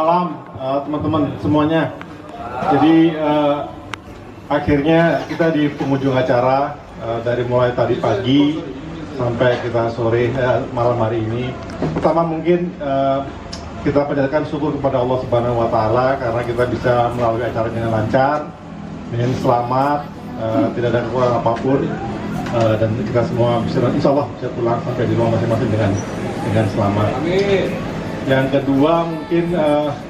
malam teman-teman semuanya. Jadi akhirnya kita di penghujung acara dari mulai tadi pagi sampai kita sore malam hari ini. Pertama mungkin kita panjatkan syukur kepada Allah Subhanahu Wa Taala karena kita bisa melalui acara dengan lancar, dengan selamat, tidak ada kekurangan apapun, dan kita semua bisa, insya Allah bisa pulang sampai di rumah masing-masing dengan selamat. Amin. Yang kedua mungkin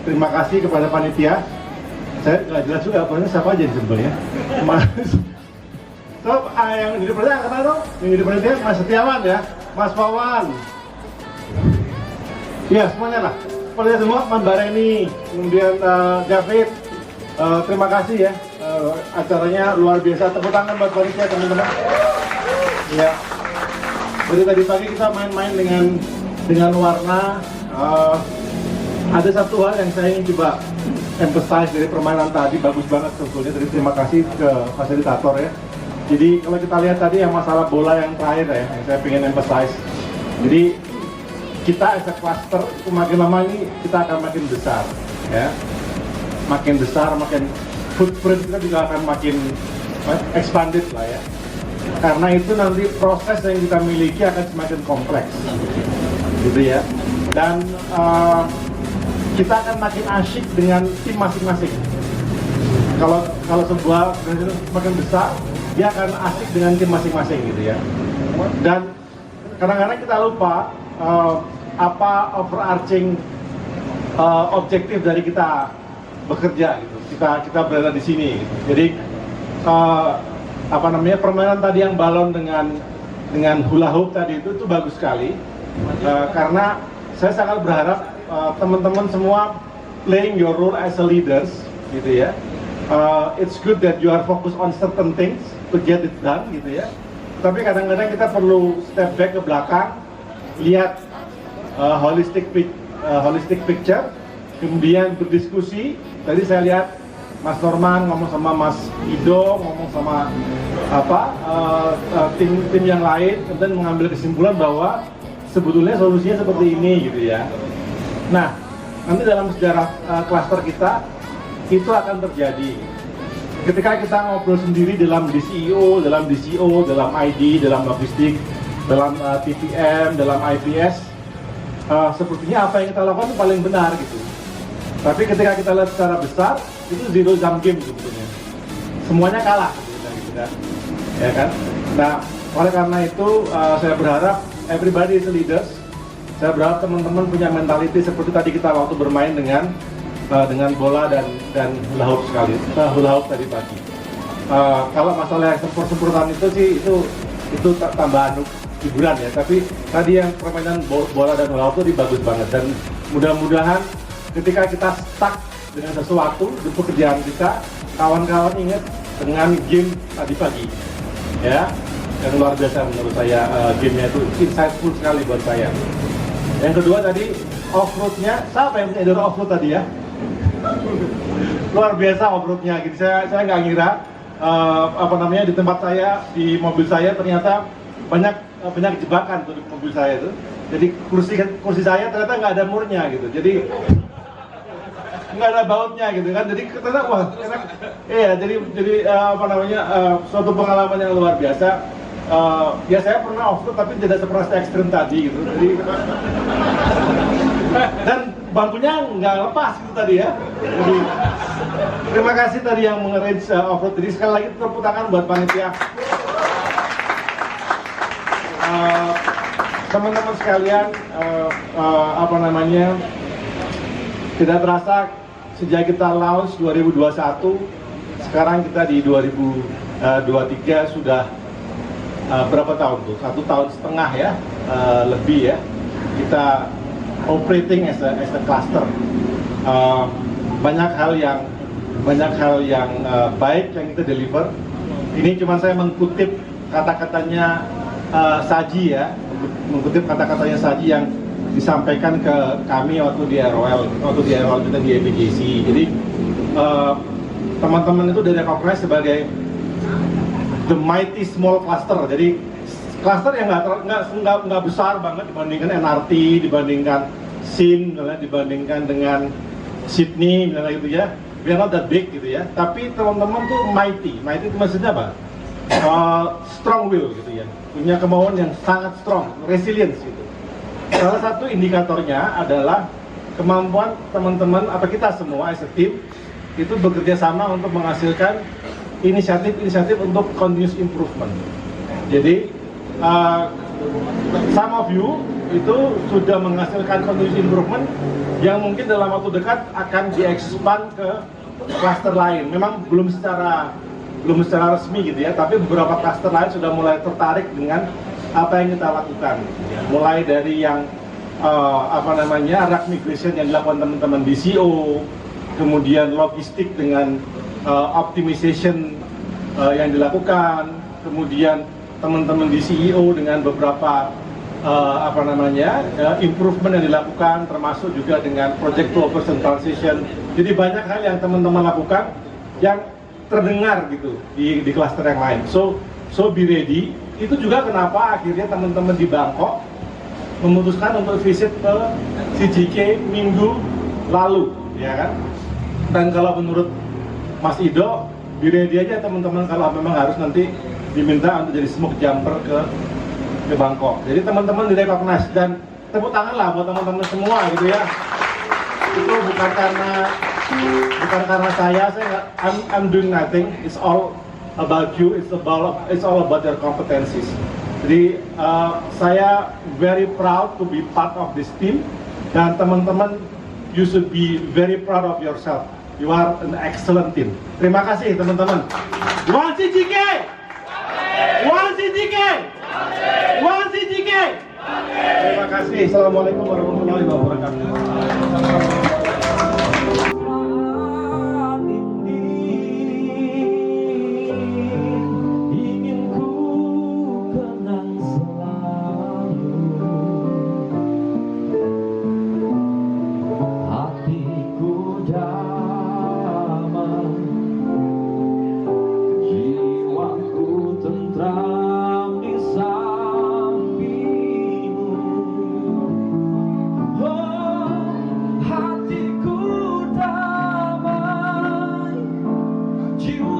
terima kasih kepada panitia. Saya nggak jelas juga apanya siapa aja sebenarnya. So, yang di panitia kenal dong? Yang di panitia Mas Setiawan ya, Mas Wawan. Iya semuanya lah. Panitia semua, Mas Bareni, kemudian David. Terima kasih ya. Acaranya luar biasa. Tepuk tangan buat panitia teman-teman. Ya. Jadi tadi pagi kita main-main dengan warna. Ada satu hal yang saya ingin coba emphasize dari permainan tadi, bagus banget sebetulnya. Jadi terima kasih ke fasilitator ya. Jadi kalau kita lihat tadi yang masalah bola yang terakhir ya, yang saya ingin emphasize. Jadi kita as a cluster itu makin lama ini kita akan makin besar ya. Makin besar, makin footprint kita juga akan makin expanded lah ya. Karena itu nanti proses yang kita miliki akan semakin kompleks gitu ya. Dan kita akan makin asyik dengan tim masing-masing. Kalau sebuah organisasi semakin besar, dia akan asyik dengan tim masing-masing gitu ya. Dan kadang-kadang kita lupa apa overarching objektif dari kita bekerja gitu. Kita berada di sini gitu. Jadi permainan tadi yang balon dengan hula hoop tadi itu bagus sekali. Karena saya sangat berharap teman-teman semua playing your role as a leaders gitu ya. It's good that you are focused on certain things to get it done gitu ya. Tapi kadang-kadang kita perlu step back ke belakang, lihat holistic picture, kemudian berdiskusi. Tadi saya lihat Mas Norman ngomong sama Mas Ido, ngomong sama tim yang lain, kemudian mengambil kesimpulan bahwa sebetulnya solusinya seperti ini gitu ya. Nah, nanti dalam sejarah klaster kita itu akan terjadi. Ketika kita ngobrol sendiri dalam DCEO, dalam DCO, dalam ID, dalam logistik, dalam TPM, dalam IPS, sepertinya apa yang kita lakukan itu paling benar gitu. Tapi ketika kita lihat secara besar, itu zero sum game sebetulnya. Semuanya kalah gitu kan. Ya kan? Nah, oleh karena itu saya berharap everybody is leaders. Saya berharap teman-teman punya mentality seperti tadi kita waktu bermain dengan bola dan hula hoop hula hoop tadi pagi. Kalau masalah yang sempurna itu sih itu tambahan hiburan ya. Tapi tadi yang permainan bola dan hula hoop itu bagus banget, dan mudah-mudahan ketika kita stuck dengan sesuatu di pekerjaan kita, kawan-kawan ingat dengan game tadi pagi ya, yang luar biasa menurut saya. Gamenya itu insightful sekali buat saya. Yang kedua tadi off-roadnya, siapa yang punya ide off-road tadi ya? Luar biasa off-roadnya gitu. Saya nggak ngira di tempat saya, di mobil saya ternyata banyak jebakan tuh di mobil saya itu. Jadi kursi saya ternyata nggak ada murnya gitu. Jadi nggak ada bautnya gitu kan. Jadi ternyata wah enak. Iya, jadi suatu pengalaman yang luar biasa. Ya saya pernah off-road tapi tidak seperti ekstrim tadi gitu. Jadi dan bangkunya nggak lepas gitu tadi ya. Jadi terima kasih tadi yang mengarrange off-road. Jadi sekali lagi tepuk tangan buat panitia. Teman-teman sekalian, tidak terasa sejak kita launch 2021, sekarang kita di 2023 sudah berapa tahun tuh? 1,5 tahun ya, lebih ya. Kita operating as a cluster. Banyak hal yang baik yang kita deliver. Ini cuma saya mengutip kata-katanya Saji ya, mengutip kata-katanya Saji yang disampaikan ke kami waktu di ROL kita di APJC. Jadi teman-teman itu direkognize sebagai the mighty small cluster. Jadi cluster yang nggak besar banget dibandingkan NRT, dibandingkan SIN, dibandingkan dengan Sydney, misalnya gitu ya. We are not that big gitu ya. Tapi teman-teman tuh mighty. Mighty itu maksudnya apa? Strong will gitu ya. Punya kemauan yang sangat strong, resilience gitu. Salah satu indikatornya adalah kemampuan teman-teman atau kita semua as a team itu bekerja sama untuk menghasilkan inisiatif-inisiatif untuk continuous improvement. Jadi some of you itu sudah menghasilkan continuous improvement yang mungkin dalam waktu dekat akan diekspand ke klaster lain. Memang belum secara resmi gitu ya, tapi beberapa klaster lain sudah mulai tertarik dengan apa yang kita lakukan. Mulai dari yang rack migration yang dilakukan teman-teman di CO, kemudian logistik dengan optimization yang dilakukan, kemudian teman-teman di CEO dengan beberapa improvement yang dilakukan, termasuk juga dengan project to operation transition. Jadi banyak hal yang teman-teman lakukan yang terdengar gitu di klaster yang lain. So be ready. Itu juga kenapa akhirnya teman-teman di Bangkok memutuskan untuk visit ke CGK minggu lalu, ya kan? Dan kalau menurut Mas Ido, be ready aja teman-teman kalau memang harus nanti diminta untuk jadi smoke jumper ke Bangkok. Jadi teman-teman direcognize dan tepuk tangan lah buat teman-teman semua gitu ya. Itu bukan karena saya I'm doing nothing. It's all about you. It's all about your competencies. Jadi saya very proud to be part of this team dan teman-teman you should be very proud of yourself. You are an excellent team. Terima kasih teman-teman. One CGK. One CGK. One CGK. Terima kasih. Assalamualaikum warahmatullahi wabarakatuh. You